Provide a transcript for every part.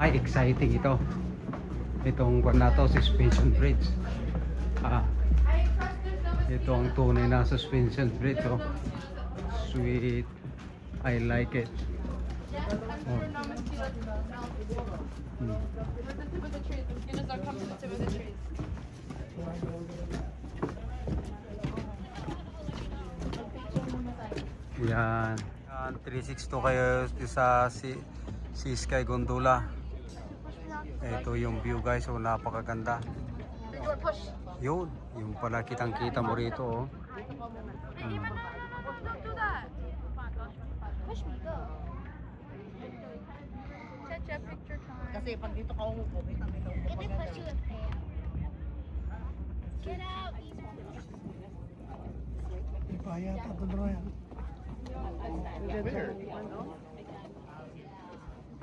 Ay, exciting ito. Itong kwan na to, suspension bridge. Ito ang tunay na suspension bridge. Oh. Sweet. I like it. Oh. Yan. 362 kayo sa Sea Sky Gondola. Ito yung view guys, so napakaganda. Yun, yung pala kitang-kita mo rito. Oh. Kasi pag dito ka umupo, kita-kita mo pa ganda. Get out! Ipaya pa doon Royan.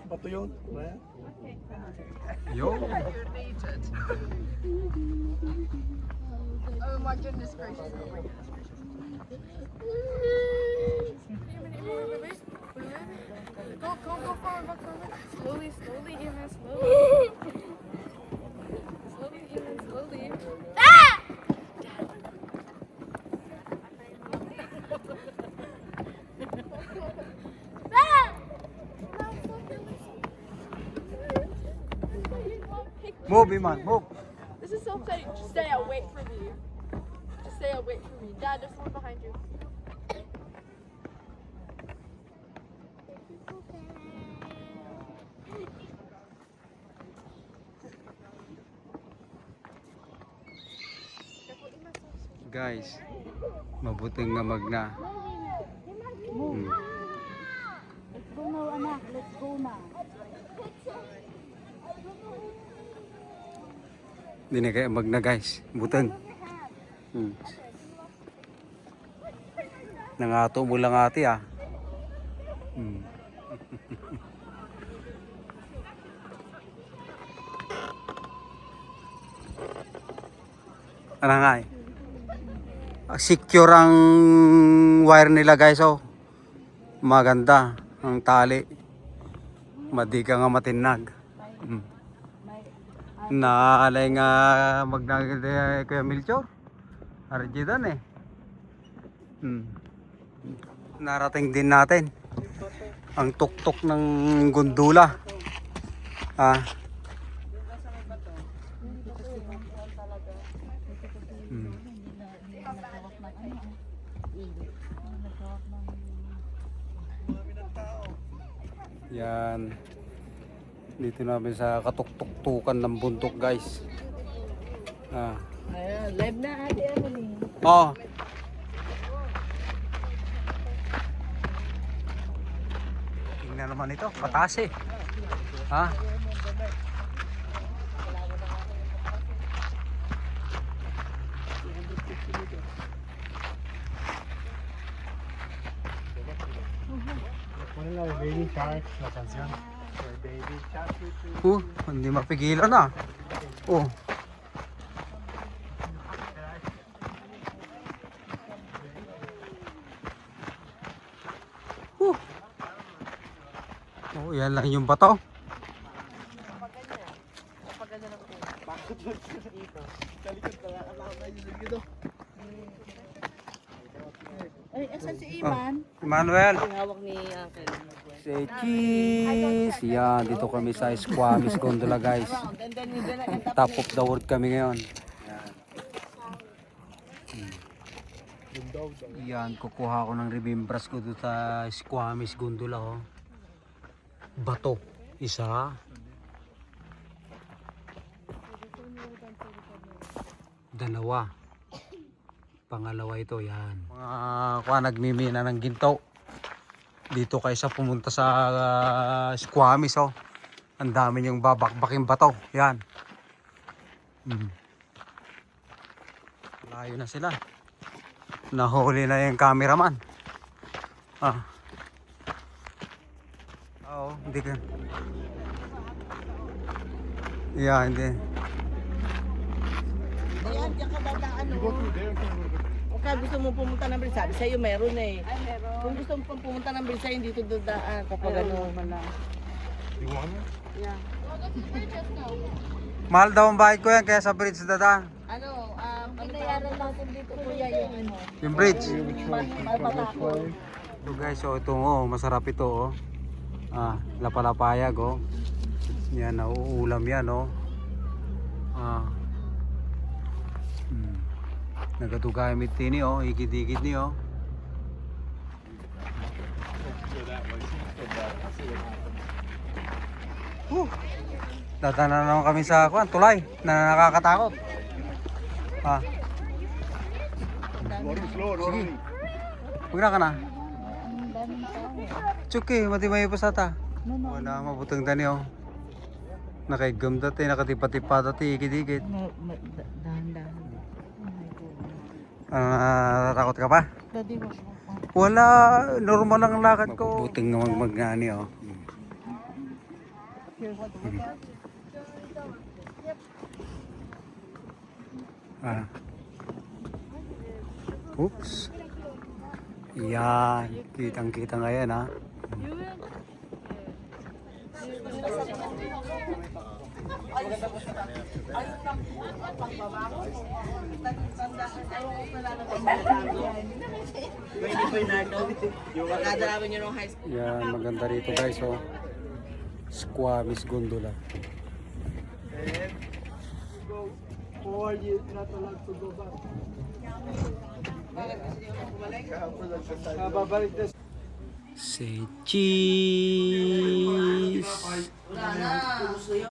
Bato yun, Royan? Yo. Oh my goodness gracious. Oh my goodness gracious. Go forward, Slowly, Emma, slowly. Slowly, Emma, slowly. Ah! Move, Iman, move. This is so upsetting. Just stay out, wait for me. Just stay out, wait for me. Dad, there's someone behind you. Guys, mabuting na magna. Let's go now, anak. Let's go now. Hindi na kaya magna guys. Butang. Nangato mo lang ate ah. Ano nga eh. Secure ang wire nila guys oh. Maganda ang tali. Madi ka nga matinag. Naalay nga magnaganda Kuya Milchor. Arjidan eh. Narating din natin ang tuktok ng gondola. Yan. Dito namin sa katuktuktukan ng bundok guys. Ayan, live na ate Emily. Oh. Tingnan naman ito, pataas eh. Ha? Baby Shark, la canción. Baby Shark. Hindi mapigilan ah. Oh. Oh, yan lang yung bato. Ay, asan si Iman? Emmanuel. Hawak ni Uncle. Say cheese. Yan, dito kami sa Squamish Gondola guys. Top of the world kami ngayon. Yan, kukuha ko ng remembrance ko doon sa Squamish Gondola oh. Bato. Isa. Dalawa. Pangalawa ito, yan. Mga nagmimina ng ginto. Dito kayo sa pumunta sa Squamish oh. Ang dami yung babakbaking bato. Yan. Layo na sila. Nahuli na yung cameraman. Oo, hindi ka. Yeah, hindi. Ayan, diyan ka dadaan oh. Okay, gusto mo pumunta ng Brisa, sabi sa'yo meron eh. Ay, meron. Kung gusto mo pumunta ng Brisa, hindi dito dadaan kapag ano. Yeah. Mahal daw ang bayad ko yan, kaya sa bridge dada. Ano, pinayaran natin dito kuya yung ano. Yung bridge. Malpatakol. So guys, so ito masarap ito oh. Lapalapayag oh. Yan, nauulam yan oh. Nagadugamit tini oh, higit-higit ni oh. Dadaanan naman kami sa tulay na nakakatakot. Sige. Huwag na ka na. Tsuki, matibay pa sa ta. Wala, mabutang dani oh. Nakaigam dati, nakatipa-tipa dati, higit-higit. Dahan-dahan. Natatakot ka pa? Daddy, Wala, normal lang ang lakad ko. Buting na mag-ani oh. Oops. Yan, kitang-kita ngayon ha. Barkada namin yun ng high school. Yan, maganda rito guys oh. Squamish Gondola. Say cheese. Wala na.